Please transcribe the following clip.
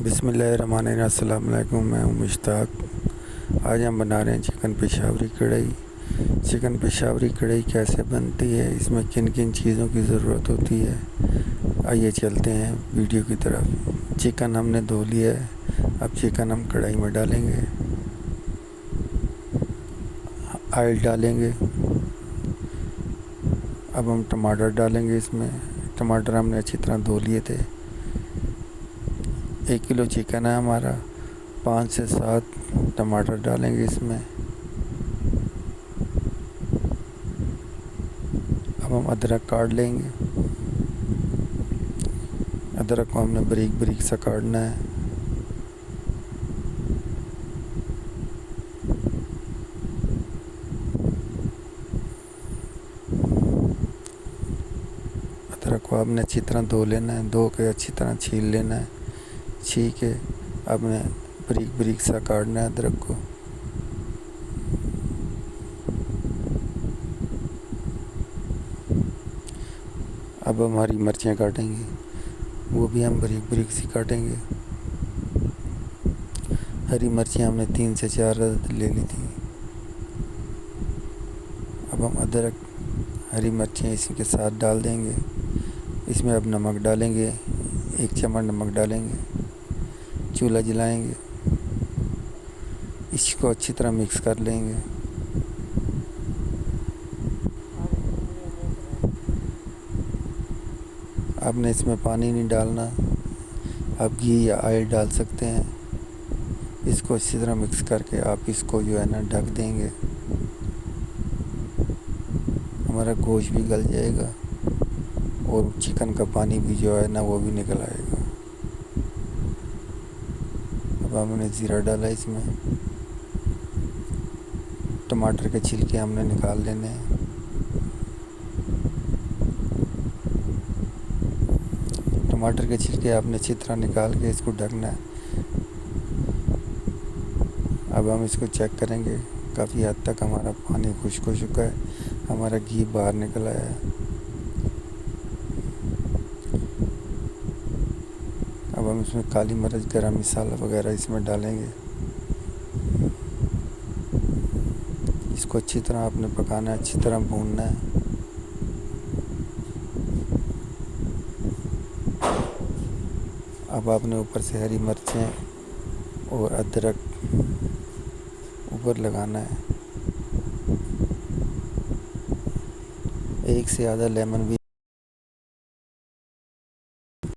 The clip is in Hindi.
बिस्मिल्लाहिर्रहमानिर्रहीम। अस्सलाम वालेकुम। मैं हूँ मुश्ताक। आज हम बना रहे हैं चिकन पेशावरी कढ़ाई। चिकन पेशावरी कढ़ाई कैसे बनती है, इसमें किन किन चीज़ों की ज़रूरत होती है, आइए चलते हैं वीडियो की तरफ। चिकन हमने धो लिया है। अब चिकन हम कढ़ाई में डालेंगे, ऑयल डालेंगे। अब हम टमाटर डालेंगे इसमें। टमाटर हमने अच्छी तरह धो लिए थे। 1 किलो चिकन है हमारा, 5 से 7 टमाटर डालेंगे इसमें। अब हम अदरक काट लेंगे। अदरक को हमने बारीक बारीक सा काटना है। अदरक को आपने अच्छी तरह धो लेना है, धो के अच्छी तरह छील लेना है। छील के आपने बारीक बारीक सा काटना है अदरक को। अब हम हरी मिर्चें काटेंगे, वो भी हम बारीक बारीक सी काटेंगे। हरी मिर्चें हमने 3 से 4 अदद ले ली थी। अब हम अदरक, हरी मिर्चें इसी के साथ डाल देंगे। इसमें अब नमक डालेंगे, 1 चम्मच नमक डालेंगे। चूल्हा जलाएंगे, इसको अच्छी तरह मिक्स कर लेंगे। आपने इसमें पानी नहीं डालना, आप घी या ऑयल डाल सकते हैं। इसको अच्छी तरह मिक्स करके आप इसको जो है ना ढक देंगे। हमारा गोश्त भी गल जाएगा और चिकन का पानी भी जो है ना वो भी निकल आएगा। अब हमने ज़ीरा डाला इसमें। टमाटर के छिलके हमने निकाल लेने हैं। टमाटर के छिलके आपने अच्छी तरह निकाल के इसको ढकना है। अब हम इसको चेक करेंगे। काफ़ी हद तक हमारा पानी खुश्क हो चुका है, हमारा घी बाहर निकल आया है। अब हम इसमें काली मिर्च, गरम मसाला वगैरह इसमें डालेंगे। इसको अच्छी तरह आपने पकाना है, अच्छी तरह भूनना है। अब आपने ऊपर से हरी मिर्चें और अदरक ऊपर लगाना है। 1 से आधा लेमन भी